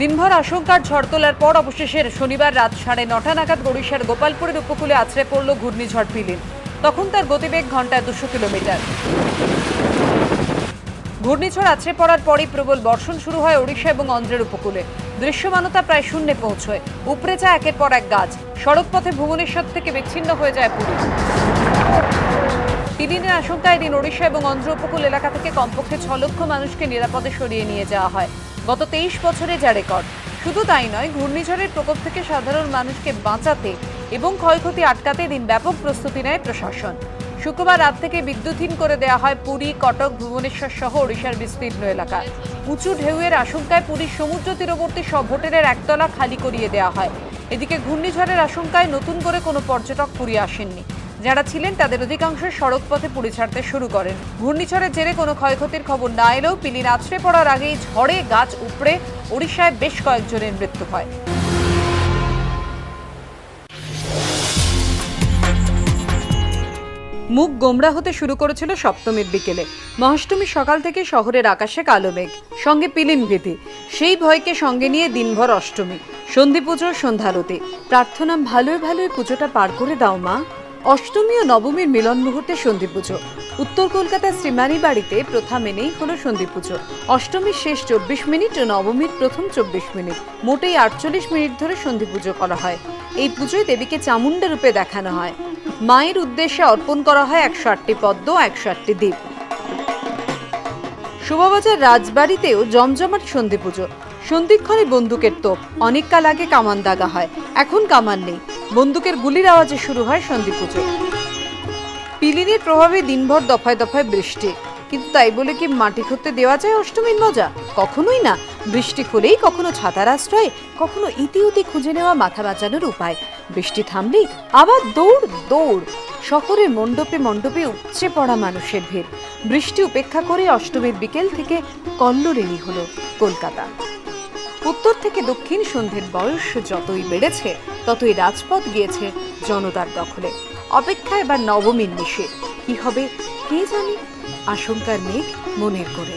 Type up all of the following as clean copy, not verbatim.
দিনভর আশঙ্কার ঝড় তোলার পর অবশেষে শনিবার রাত 9:30 নাগাদ ওড়িশার গোপালপুরের উপকূলে আছড়ে পড়ল ঘূর্ণিঝড় পিলিন। তখন তার গতিবেগ ঘন্টায় 200 কিলোমিটার। ঘূর্ণিঝড় আছড়ে পড়ার পরই প্রবল বর্ষণ শুরু হয় ওড়িশা এবং অন্ধ্রের উপকূলে। দৃশ্যমানতা প্রায় শূন্যে পৌঁছয়। উপড়ে যায় একের পর এক গাছ। সড়কপথে ভুবনেশ্বর থেকে বিচ্ছিন্ন হয়ে যায় পুরী। পিলিনের আশঙ্কায় এদিন ওড়িশা এবং অন্ধ্র উপকূল এলাকা থেকে কমপক্ষে 6 লক্ষ মানুষকে নিরাপদে সরিয়ে নিয়ে যাওয়া হয়। গত 23 বছরে যা রেকর্ড। শুধু তাই নয়, ঘূর্ণিঝড়ের প্রকোপ থেকে সাধারণ মানুষকে বাঁচাতে এবং ক্ষয়ক্ষতি আটকাতে দিন ব্যাপক প্রস্তুতি নেয় প্রশাসন। শুক্রবার রাত থেকে বিদ্যুৎহীন করে দেওয়া হয় পুরী, কটক, ভুবনেশ্বর সহ ওড়িশার বিস্তীর্ণ এলাকা। উঁচু ঢেউয়ের আশঙ্কায় পুরীর সমুদ্র তীরবর্তী সব হোটেলের একতলা খালি করিয়ে দেওয়া হয়। এদিকে ঘূর্ণিঝড়ের আশঙ্কায় নতুন করে কোনো পর্যটক পুরী আসেননি। যারা ছিলেন তাদের অধিকাংশ সড়কপথে পুরী ছাড়তে শুরু করেন। ঘূর্ণিঝড়ের জেরে কোনো ক্ষয়ক্ষতির খবর না এলেও পিলিন আছড়ে পড়ার আগেই ঝড়ে গাছ উপড়ে ওড়িশায় বেশ কয়েকজনের মৃত্যু হয়। মুখ গোমড়া হতে শুরু করেছিল সপ্তমীর বিকেলে। মহাষ্টমীর সকাল থেকে শহরের আকাশে কালো মেঘ, সঙ্গে পিলিন ভীতি। সেই ভয়কে সঙ্গে নিয়ে দিনভর অষ্টমী, সন্ধি পুজোর সন্ধ্যারতি, প্রার্থনা ভালোই ভালোই পুজোটা পার করে দাও মা। অষ্টমী ও নবমীর মিলন মুহূর্তে সন্ধি পুজো। উত্তর কলকাতার শ্রীমানি বাড়িতে প্রথা মেনেই হলো সন্ধি পুজো। অষ্টমীর শেষ 24 মিনিট ও নবমীর প্রথম 24 মিনিট, মোটেই 48 মিনিট ধরে সন্ধি পুজো করা হয়। এই পুজোয় দেবীকে চামুণ্ডা রূপে দেখানো হয়। মায়ের উদ্দেশ্যে অর্পণ করা হয় 108টি পদ্ম, 108টি দ্বীপ। শোভাবাজার রাজবাড়িতেও জমজমাট সন্ধি পুজো। সন্ধিক্ষণে বন্দুকের তোপ, অনেক কাল আগে কামান দাগা হয়, এখন কামান নেই। বন্দুকের গুলির আওয়াজে শুরু হয় সন্ধি পুজো। পিলিনের প্রভাবে দিনভর দফায় দফায় বৃষ্টি, কিন্তু তাই বলে কি মাটি খুঁড়তে দেওয়া যায় অষ্টমীর মজা? কখনোই না। বৃষ্টি হলেই কখনো ছাতার আশ্রয়, কখনো ইতিউতি খুঁজে নেওয়া মাথা বাঁচানোর উপায়। বৃষ্টি থামলেই আবার দৌড় দৌড়। শহরের মণ্ডপে মণ্ডপে উপচে পড়া মানুষের ভিড়। বৃষ্টি উপেক্ষা করে অষ্টমীর বিকেল থেকে কল্লোলিনী হলো কলকাতা। উত্তর থেকে দক্ষিণ সন্ধ্যের বয়স যতই বেড়েছে, ততই রাজপথ গিয়েছে জনতার দখলে। অপেক্ষা এবার নবমীর নিশে। কি হবে কে জানে? আশঙ্কার মেঘ মনের করে।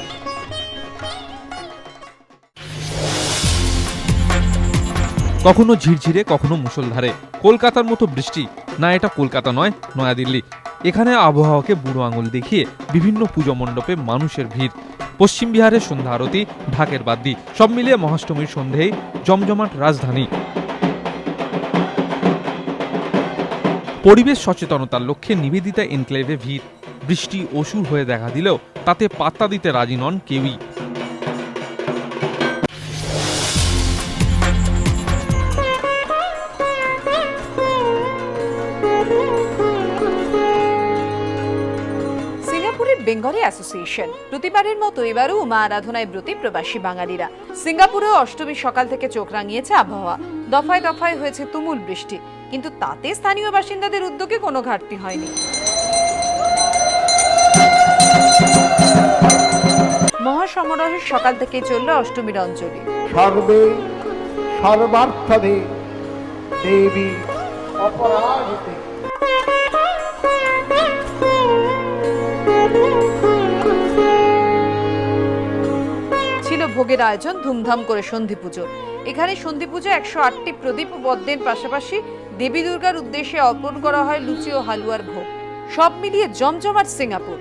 কখনো ঝিরঝিরে, কখনো মুষলধারে। কলকাতার মতো বৃষ্টি না, এটা কলকাতা নয়, নয়াদিল্লি। এখানে আবহাওয়াকে বুড়ো আঙুল দেখিয়ে বিভিন্ন পুজো মণ্ডপে মানুষের ভিড়। পশ্চিম বিহারের সন্ধ্যা আরতি, ঢাকের বাদ্যি, সব মিলিয়ে মহাষ্টমীর সন্ধেই জমজমাট রাজধানী। পরিবেশ সচেতনতার লক্ষ্যে নিবেদিতা এনক্লেভে ভিড়। বৃষ্টি অসুর হয়ে দেখা দিলেও তাতে পাত্তা দিতে রাজি নন কেউই। বেঙ্গলি অ্যাসোসিয়েশন প্রতিবারের মতো এবারও মা আরাধনায় ব্রতী প্রবাসী বাঙালিরা। সিঙ্গাপুরেও অষ্টমীর সকাল থেকে চোখ রাঙিয়েছে আবহাওয়া। দফায় দফায় হয়েছে তুমুল বৃষ্টি, কিন্তু তাতে স্থানীয় বাসিন্দাদের উদ্যোগে কোনো ঘাটতি হয়নি। মহাসমারোহের সকাল থেকে চলল অষ্টমীর অঞ্জলি। সর্বে সর্বার্থদে দেবী অপরাজিতে। ছিল ভোগের আয়োজন, ধুমধাম করে সন্ধি পুজো। এখানে সন্ধি পুজো 108টি প্রদীপ ও পদ্মের পাশাপাশি দেবী দুর্গার উদ্দেশ্যে অর্পণ করা হয় লুচি ও হালুয়ার ভোগ। সব মিলিয়ে জমজমাট সিঙ্গাপুর।